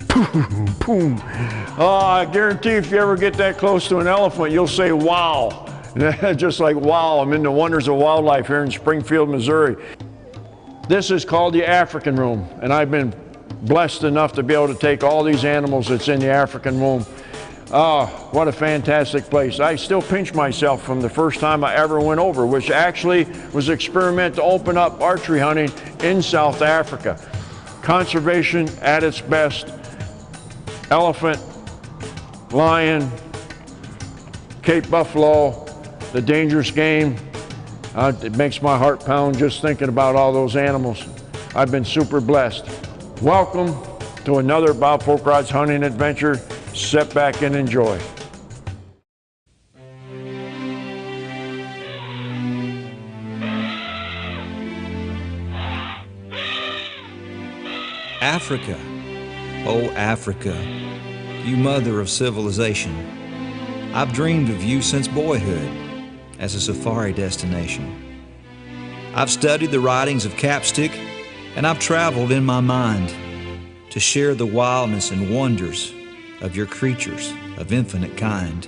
Boom, boom. Oh, I guarantee if you ever get that close to an elephant, you'll say, wow. Just like, wow, I'm in the wonders of wildlife here in Springfield, Missouri. This is called the African room, and I've been blessed enough to be able to take all these animals that's in the African room. Oh, what a fantastic place. I still pinch myself from the first time I ever went over, which actually was an experiment to open up archery hunting in South Africa. Conservation at its best. Elephant, lion, Cape buffalo, the dangerous game. It makes my heart pound just thinking about all those animals. I've been super blessed. Welcome to another Bob Folkrod's hunting adventure. Sit back and enjoy. Africa, oh Africa, you mother of civilization. I've dreamed of you since boyhood as a safari destination. I've studied the writings of Capstick, and I've traveled in my mind to share the wildness and wonders of your creatures of infinite kind.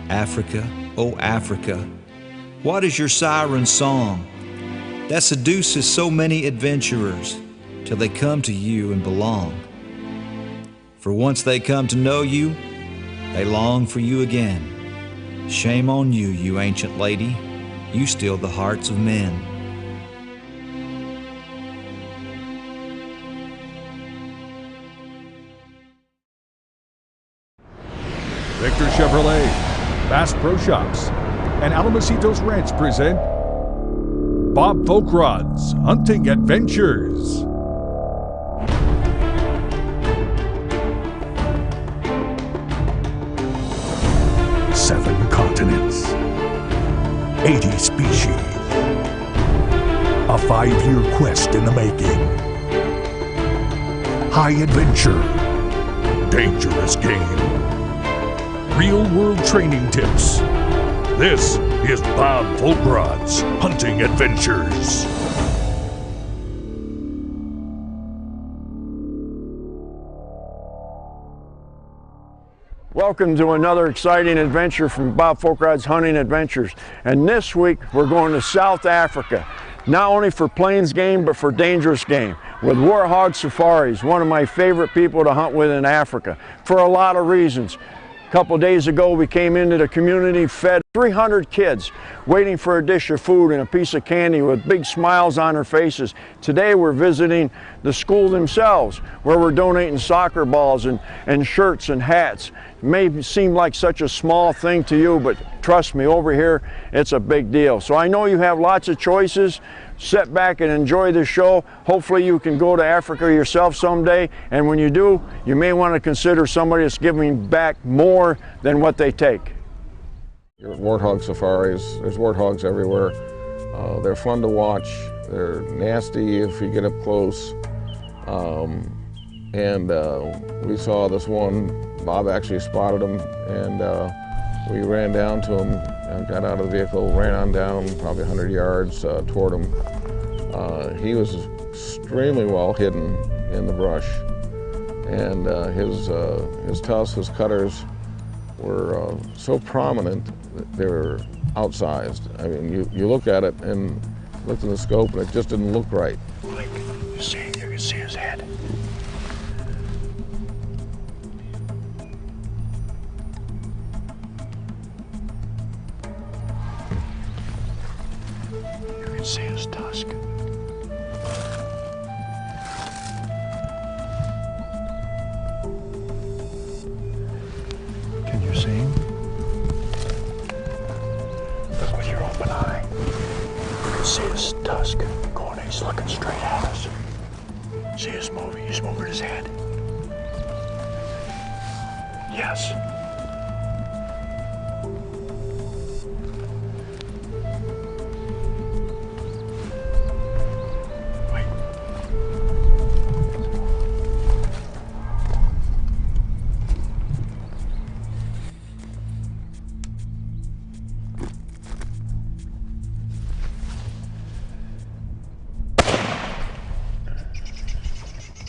Africa, oh Africa, what is your siren song that seduces so many adventurers till they come to you and belong? For once they come to know you, they long for you again. Shame on you, you ancient lady, you steal the hearts of men. Victor Chevrolet, Bass Pro Shops, and Alamocitos Ranch present Bob Folkrod's Hunting Adventures. Seven continents, 80 species, a 5-year quest in the making. High adventure, dangerous game. Real-world training tips. This is Bob Folkrod's Hunting Adventures. Welcome to another exciting adventure from Bob Folkrod's Hunting Adventures. And this week we're going to South Africa, not only for plains game but for dangerous game, with warthog safaris, one of my favorite people to hunt with in Africa, for a lot of reasons. A couple days ago we came into the community, fed 300 kids waiting for a dish of food and a piece of candy with big smiles on their faces. Today we're visiting the school themselves, where we're donating soccer balls and shirts and hats. It may seem like such a small thing to you, but trust me, over here it's a big deal. So I know you have lots of choices. Sit back and enjoy the show. Hopefully you can go to Africa yourself someday, and when you do, you may want to consider somebody that's giving back more than what they take. Warthog safaris, there's warthogs everywhere. They're fun to watch. They're nasty if you get up close. We saw this one. Bob actually spotted him, and we ran down to him and got out of the vehicle, ran on down probably 100 yards toward him. He was extremely well hidden in the brush, and his tusks, his cutters were so prominent that they were outsized. I mean, you look at it and looked in the scope and it just didn't look right. Like, you can see his head. You can see his tusk. Can you see him? Look with your open eye. You can see his tusk going, he's looking straight at us. See his moving, he's moving his head. Yes. Wait.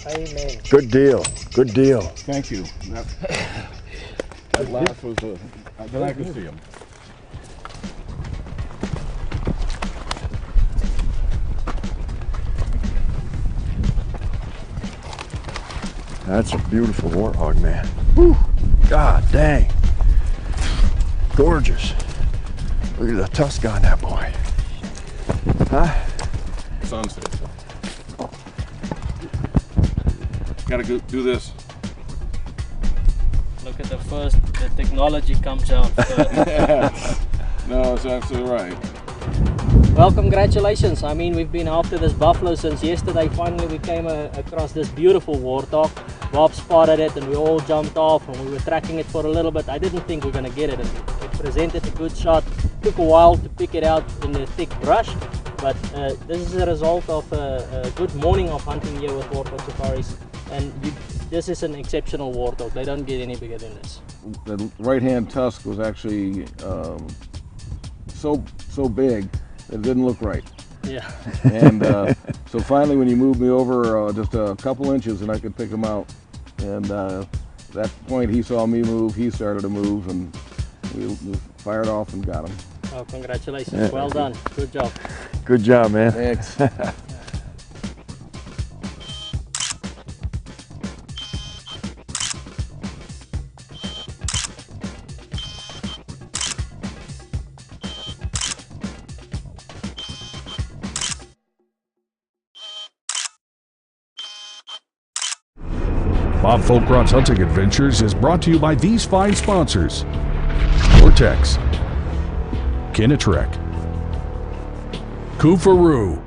Amen. Good deal. Good deal. Thank you. That last was then I could see him. That's a beautiful warthog, man. Whew. God dang. Gorgeous. Look at the tusk on that boy. Huh? Sunset. Gotta go do this. Look at the technology comes out first. No, it's absolutely right. Well, congratulations. I mean, we've been after this buffalo since yesterday. Finally, we came across this beautiful warthog. Bob spotted it and we all jumped off and we were tracking it for a little bit. I didn't think we were going to get it. It presented a good shot. Took a while to pick it out in the thick brush, but this is a result of a good morning of hunting here with Warthog Safaris. And this is an exceptional warthog. They don't get any bigger than this. The right-hand tusk was actually so big that it didn't look right. Yeah. And so finally, when you moved me over just a couple inches, and I could pick him out. And at that point, he saw me move. He started to move, and we fired off and got him. Oh, congratulations! Well done. Good job. Good job, man. Thanks. Bob Folkrod's Hunting Adventures is brought to you by these fine sponsors: Vortex, Kinatrek, Kufaru.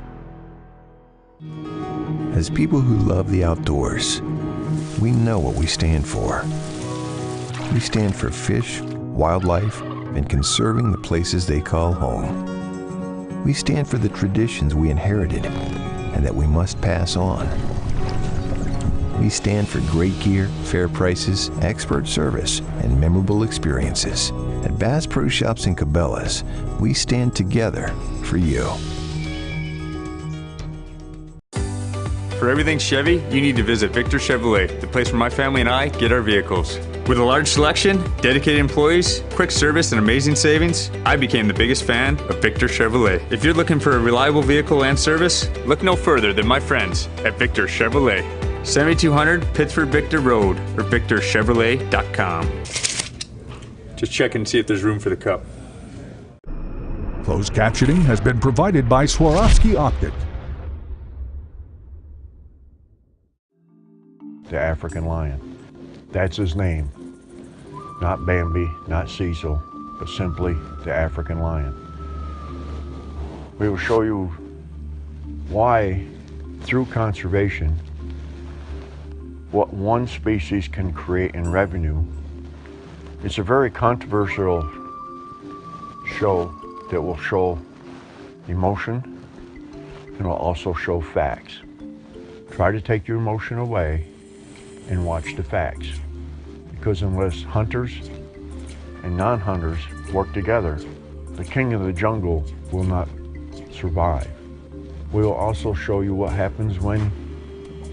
As people who love the outdoors, we know what we stand for. We stand for fish, wildlife, and conserving the places they call home. We stand for the traditions we inherited and that we must pass on. We stand for great gear, fair prices, expert service, and memorable experiences. At Bass Pro Shops and Cabela's, we stand together for you. For everything Chevy, you need to visit Victor Chevrolet, the place where my family and I get our vehicles. With a large selection, dedicated employees, quick service, and amazing savings, I became the biggest fan of Victor Chevrolet. If you're looking for a reliable vehicle and service, look no further than my friends at Victor Chevrolet. 7200 Pittsford Victor Road or victorchevrolet.com. Just check and see if there's room for the cup. Closed captioning has been provided by Swarovski Optic. The African lion. That's his name. Not Bambi, not Cecil, but simply the African lion. We will show you why, through conservation, what one species can create in revenue. It's a very controversial show that will show emotion and will also show facts. Try to take your emotion away and watch the facts, because unless hunters and non-hunters work together, the king of the jungle will not survive. We will also show you what happens when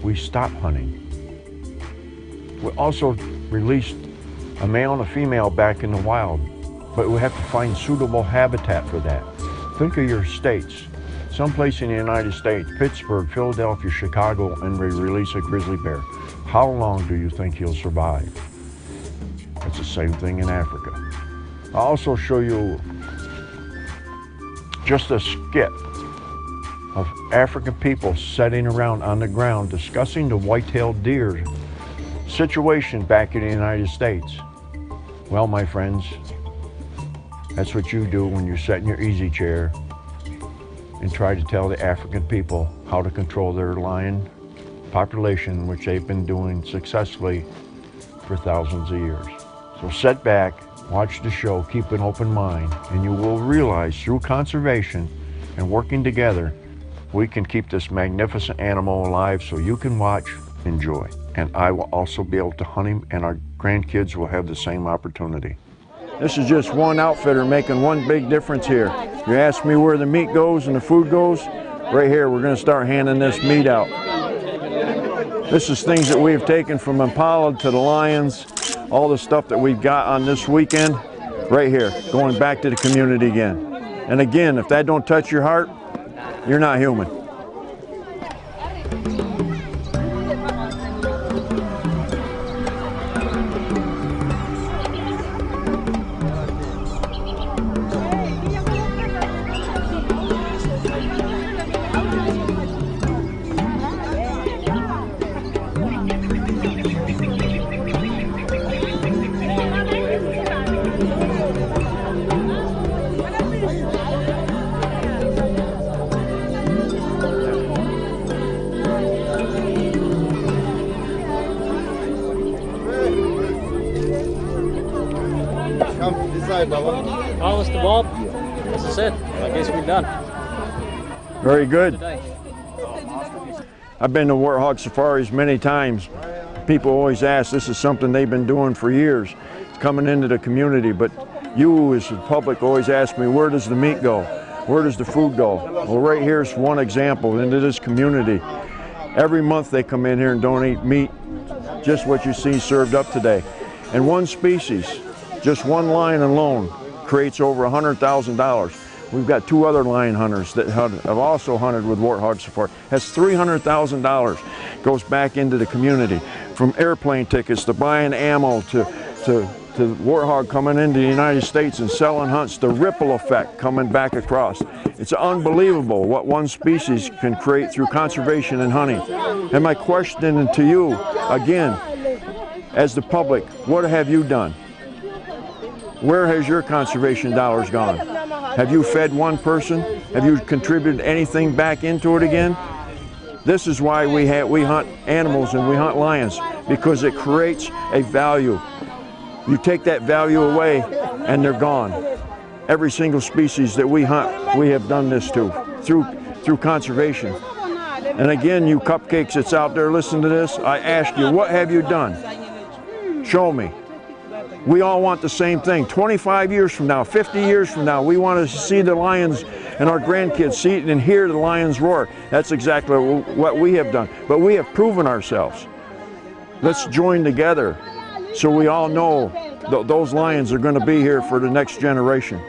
we stop hunting. We also released a male and a female back in the wild, but we have to find suitable habitat for that. Think of your states. Someplace in the United States, Pittsburgh, Philadelphia, Chicago, and we release a grizzly bear. How long do you think he'll survive? It's the same thing in Africa. I'll also show you just a skit of African people sitting around on the ground discussing the white-tailed deer situation back in the United States. Well, my friends, that's what you do when you sit in your easy chair and try to tell the African people how to control their lion population, which they've been doing successfully for thousands of years. So sit back, watch the show, keep an open mind, and you will realize through conservation and working together, we can keep this magnificent animal alive so you can watch, enjoy. And I will also be able to hunt him, and our grandkids will have the same opportunity. This is just one outfitter making one big difference here. You ask me where the meat goes and the food goes, right here we're going to start handing this meat out. This is things that we've taken from Impala to the lions, all the stuff that we've got on this weekend, right here, going back to the community again. And again, if that don't touch your heart, you're not human. Well, Mr. Bob, this is it. I guess we're done. Very good. I've been to warthog safaris many times. People always ask, this is something they've been doing for years, coming into the community, but you as the public always ask me, where does the meat go? Where does the food go? Well, right here's one example into this community. Every month they come in here and donate meat, just what you see served up today. And one species, just one lion alone, creates over $100,000. We've got 2 other lion hunters that have also hunted with warthog safari. Has $300,000 goes back into the community, from airplane tickets to buying ammo to warthog coming into the United States and selling hunts. The ripple effect coming back across. It's unbelievable what one species can create through conservation and hunting. And my question to you, again, as the public, what have you done? Where has your conservation dollars gone? Have you fed one person? Have you contributed anything back into it again? This is why we hunt animals and we hunt lions, because it creates a value. You take that value away and they're gone. Every single species that we hunt, we have done this to, through conservation. And again, you cupcakes that's out there listening to this, I ask you, what have you done? Show me. We all want the same thing. 25 years from now, 50 years from now, we want to see the lions and our grandkids see it and hear the lions roar. That's exactly what we have done. But we have proven ourselves. Let's join together so we all know that those lions are going to be here for the next generation.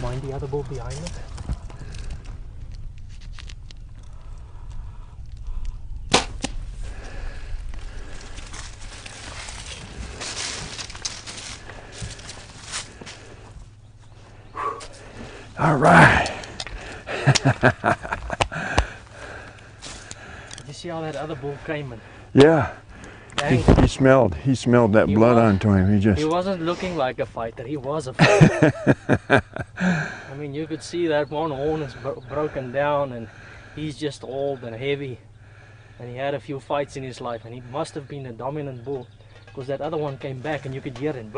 Mind the other bull behind it? All right. Did you see how that other bull came in? Yeah. He smelled that blood onto him. He wasn't looking like a fighter. He was a fighter. I mean, you could see that one horn is broken down, and he's just old and heavy. And he had a few fights in his life, and he must have been a dominant bull, because that other one came back, and you could hear him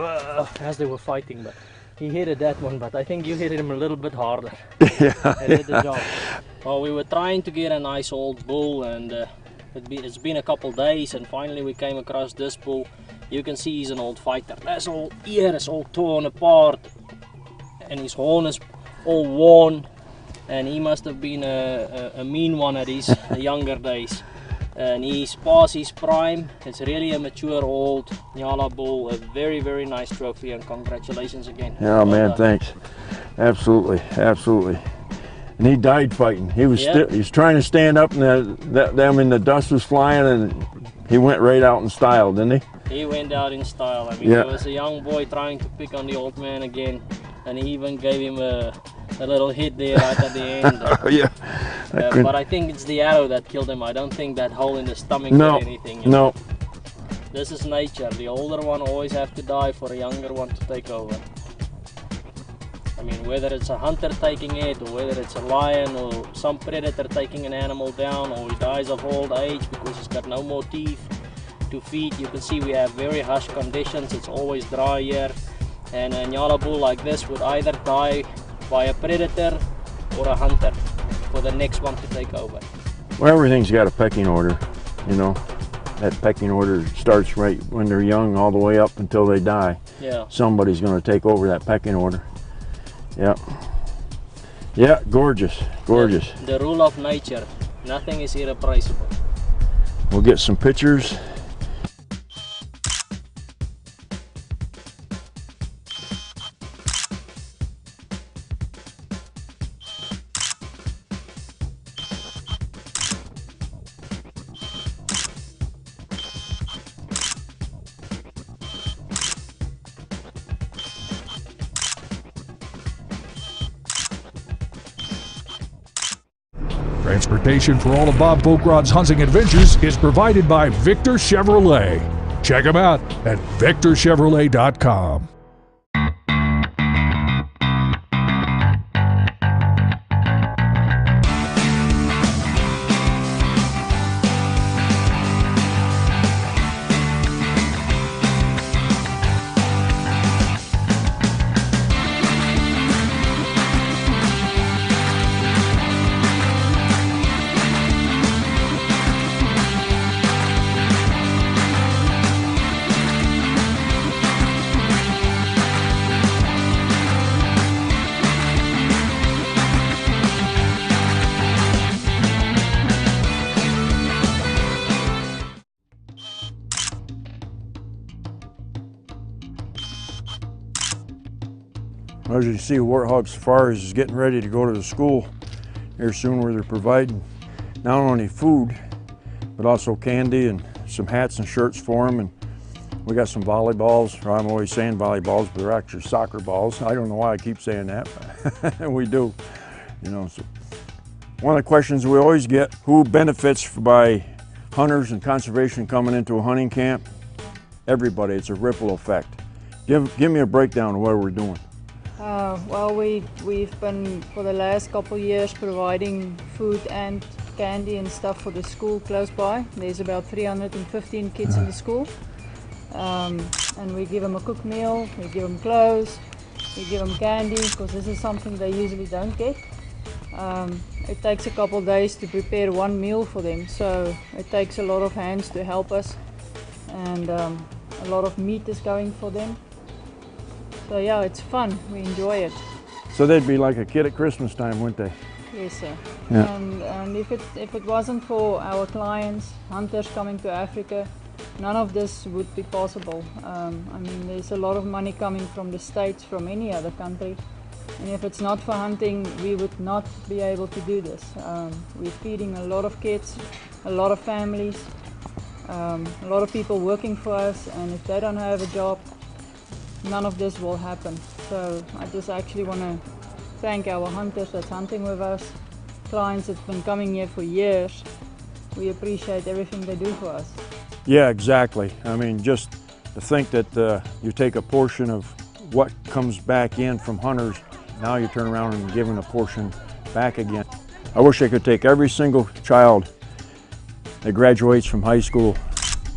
as they were fighting. But he hit that one, but I think you hit him a little bit harder. Yeah. I did the job. Well, we were trying to get a nice old bull, and It's been a couple days, and finally we came across this bull. You can see he's an old fighter. His whole ear is all torn apart, and his horn is all worn, and he must have been a mean one at his younger days. And he's past his prime. It's really a mature old Nyala bull. A very, very nice trophy, and congratulations again. Yeah, man, thanks. Absolutely, absolutely. And he died fighting. He was he's trying to stand up, and the dust was flying, and he went right out in style, didn't he? He went out in style. I mean, he was a young boy trying to pick on the old man again, and he even gave him a little hit there right at the end. But I think it's the arrow that killed him. I don't think that hole in the stomach or anything. No. This is nature. The older one always have to die for a younger one to take over. I mean, whether it's a hunter taking it, or whether it's a lion, or some predator taking an animal down, or he dies of old age because he's got no more teeth to feed. You can see we have very harsh conditions. It's always dry here. And a Nyala bull like this would either die by a predator or a hunter for the next one to take over. Well, everything's got a pecking order, you know. That pecking order starts right when they're young all the way up until they die. Yeah. Somebody's going to take over that pecking order. Yeah. Yeah, gorgeous, gorgeous. The rule of nature, nothing is irreplaceable. We'll get some pictures. Transportation for all of Bob Pokrod's hunting adventures is provided by Victor Chevrolet. Check them out at victorchevrolet.com. As you see, Warthog Safaris is getting ready to go to the school here soon, where they're providing not only food, but also candy and some hats and shirts for them. And we got some volleyballs, or I'm always saying volleyballs, but they're actually soccer balls. I don't know why I keep saying that, but we do. You know, so one of the questions we always get, who benefits by hunters and conservation coming into a hunting camp? Everybody. It's a ripple effect. Give me a breakdown of what we're doing. Well, we've been for the last couple of years providing food and candy and stuff for the school close by. There's about 315 kids in the school, and we give them a cooked meal, we give them clothes, we give them candy, because this is something they usually don't get. It takes a couple of days to prepare one meal for them, so it takes a lot of hands to help us, and a lot of meat is going for them. So yeah, it's fun. We enjoy it. So they'd be like a kid at Christmas time, wouldn't they? Yes, sir. Yeah. And if it wasn't for our clients, hunters coming to Africa, none of this would be possible. I mean, there's a lot of money coming from the States, from any other country. And if it's not for hunting, we would not be able to do this. We're feeding a lot of kids, a lot of families, a lot of people working for us, and if they don't have a job, none of this will happen. So I just actually want to thank our hunters that's hunting with us, clients that's been coming here for years. We appreciate everything they do for us. Yeah, exactly. I mean, just to think that you take a portion of what comes back in from hunters, now you turn around and give them a portion back again. I wish I could take every single child that graduates from high school,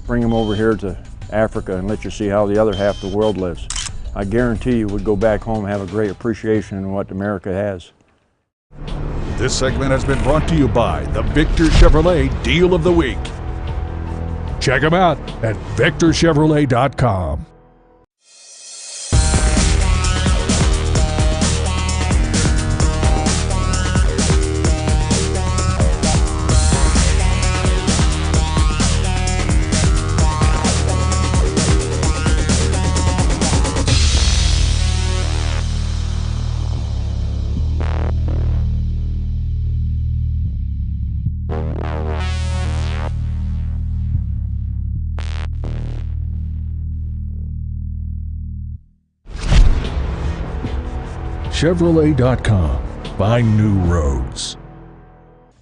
bring them over here to Africa and let you see how the other half of the world lives. I guarantee you would go back home and have a great appreciation in what America has. This segment has been brought to you by the Victor Chevrolet Deal of the Week. Check them out at victorchevrolet.com. Chevrolet.com. Find new roads.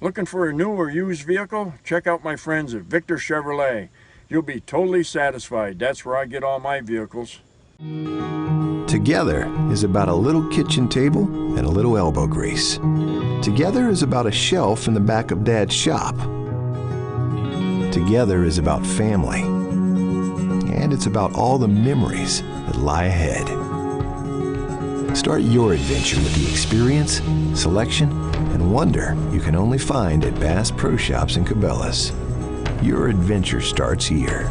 Looking for a new or used vehicle? Check out my friends at Victor Chevrolet. You'll be totally satisfied. That's where I get all my vehicles. Together is about a little kitchen table and a little elbow grease. Together is about a shelf in the back of Dad's shop. Together is about family. And it's about all the memories that lie ahead. Start your adventure with the experience, selection, and wonder you can only find at Bass Pro Shops and Cabela's. Your adventure starts here.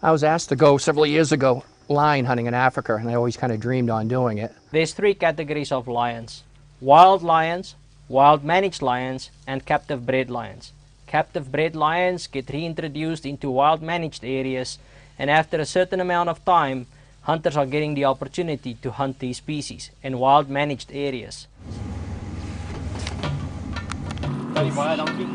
I was asked to go several years ago lion hunting in Africa, and I always kind of dreamed on doing it. There's three categories of lions: wild lions, wild managed lions, and captive bred lions. Captive bred lions get reintroduced into wild managed areas, and after a certain amount of time, hunters are getting the opportunity to hunt these species in wild managed areas. Baie baie dankie.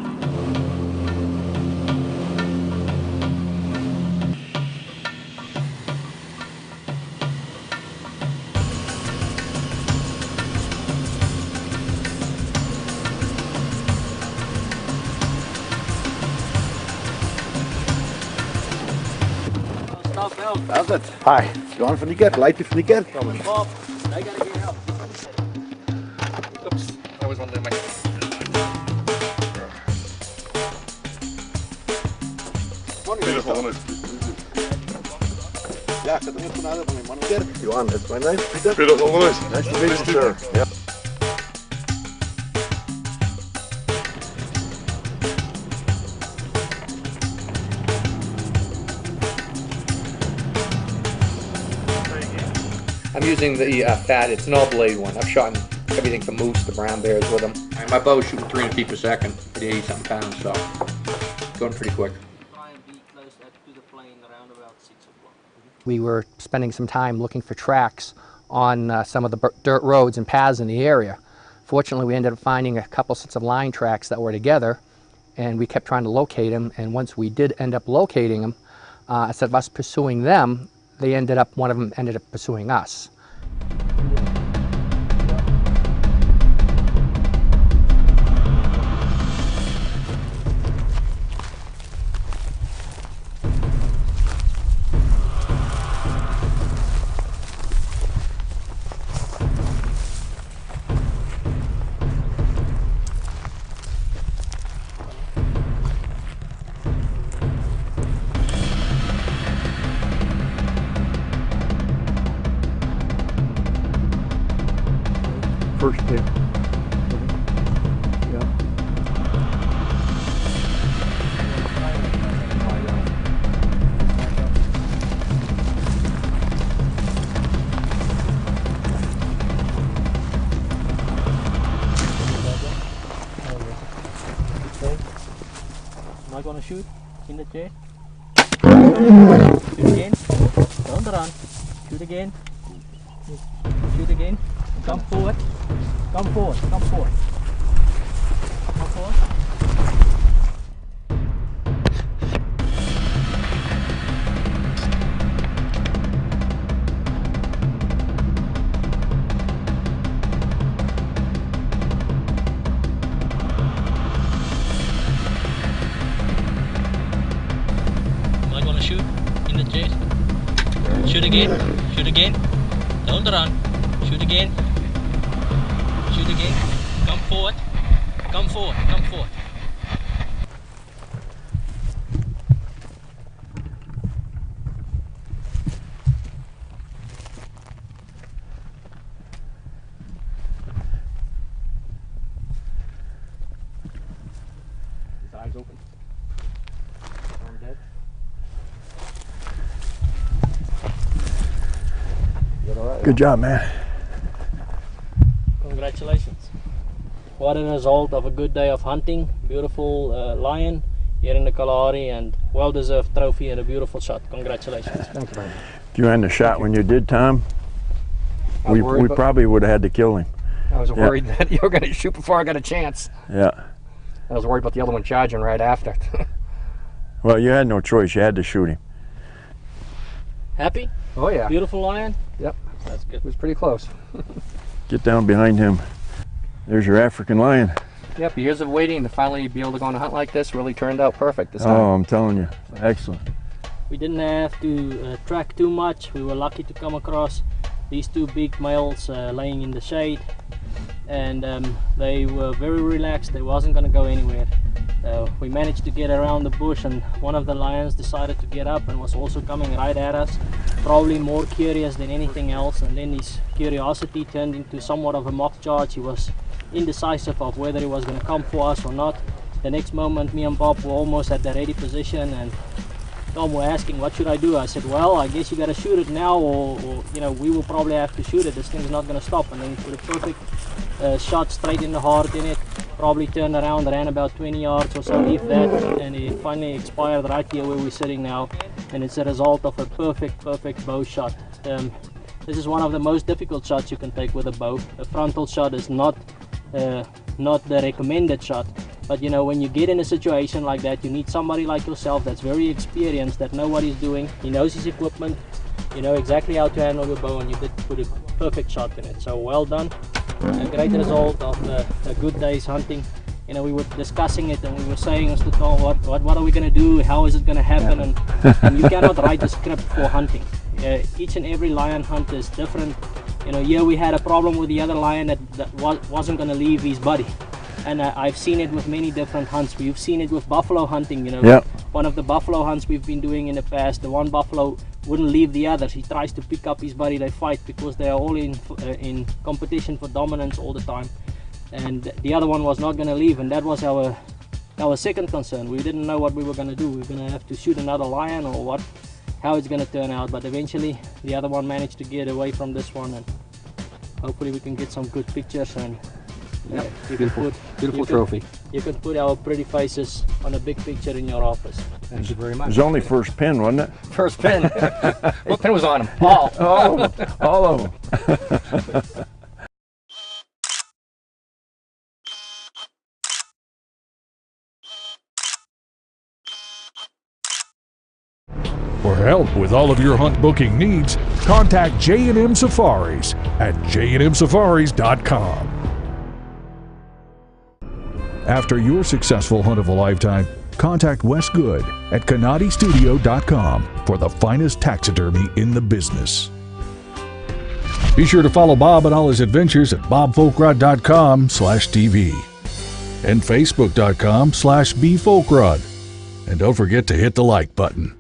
How's it? Hi. Johan van die Kerk, Leidje van die Kerk. Bob, they gotta get help. Oops, I was under my... Ja, ik zit er net vanuit van die man Kerk. Johan, that's my name. Peter. Peter Gongelis. Nice to meet you, sir. Yeah. I'm using the fat, it's an all-blade one. I've shot everything from moose to brown bears with them. My bow's shooting 300 feet per second at 80-something pounds, so going pretty quick. We were spending some time looking for tracks on some of the dirt roads and paths in the area. Fortunately, we ended up finding a couple sets of line tracks that were together, and we kept trying to locate them, and once we did end up locating them, instead of us pursuing them, one of them ended up pursuing us. First tip. Yeah. Am I gonna shoot in the chair? Shoot again. Turn around. Shoot again. Shoot again. Come forward. Come forward. Come forward. Come forward. Am I gonna shoot in the chest? Shoot again. Shoot again. Turn around. Shoot again. Shoot again. Come forward. Come forward. Come forward. eyes open. Arm dead. Good job, man. Congratulations. What a result of a good day of hunting. Beautiful lion here in the Kalahari, and well-deserved trophy and a beautiful shot. Congratulations. Thank you very much. If you hadn't shot when you did, Tom, we probably would have had to kill him. I was worried that you were going to shoot before I got a chance. Yeah. I was worried about the other one charging right after. Well, you had no choice. You had to shoot him. Happy? Oh yeah. Beautiful lion? Yep. That's good. It was pretty close. Get down behind him. There's your African lion. Yep, years of waiting to finally be able to go on a hunt like this really turned out perfect this time. Oh, I'm telling you. Excellent. We didn't have to track too much. We were lucky to come across these two big males laying in the shade, and they were very relaxed. They wasn't going to go anywhere. We managed to get around the bush, and one of the lions decided to get up and was also coming right at us, probably more curious than anything else, and then his curiosity turned into somewhat of a mock charge. He was indecisive of whether he was going to come for us or not. The next moment, me and Bob were almost at the ready position, and Tom were asking, what should I do? I said, well, I guess you got to shoot it now, or you know, we will probably have to shoot it. This thing's not going to stop. And then he put a perfect shot straight in the heart in it. Probably turned around, ran about 20 yards or so, if that, and it finally expired right here where we're sitting now. And it's a result of a perfect bow shot. This is one of the most difficult shots you can take with a bow. A frontal shot is not the recommended shot. But you know, when you get in a situation like that, you need somebody like yourself that's very experienced, that knows what he's doing. He knows his equipment, you know exactly how to handle your bow, and you did put a perfect shot in it. So well done. A great result of a good day's hunting. You know, we were discussing it and we were saying to Tom, what are we going to do? How is it going to happen? Yeah. And you cannot write a script for hunting. Each and every lion hunt is different. You know, here we had a problem with the other lion that wasn't going to leave his buddy. And I've seen it with many different hunts. We've seen it with buffalo hunting, you know. Yep. One of the buffalo hunts we've been doing in the past, the one buffalo wouldn't leave the others. He tries to pick up his buddy, they fight because they are all in competition for dominance all the time. And the other one was not going to leave, and that was our second concern. We didn't know what we were going to do. We were going to have to shoot another lion or how it's going to turn out. But eventually the other one managed to get away from this one, and hopefully we can get some good pictures. And yep. Beautiful trophy. You can put our pretty faces on a big picture in your office. Thank you very much. It was only first pin, wasn't it? First pin. What pin was on him? All of them. All of them. For help with all of your hunt booking needs, contact J&M Safaris at jnmsafaris.com. After your successful hunt of a lifetime, contact Wes Good at kanadistudio.com for the finest taxidermy in the business. Be sure to follow Bob and all his adventures at bobfolkrod.com/TV and facebook.com/bfolkrod. And don't forget to hit the like button.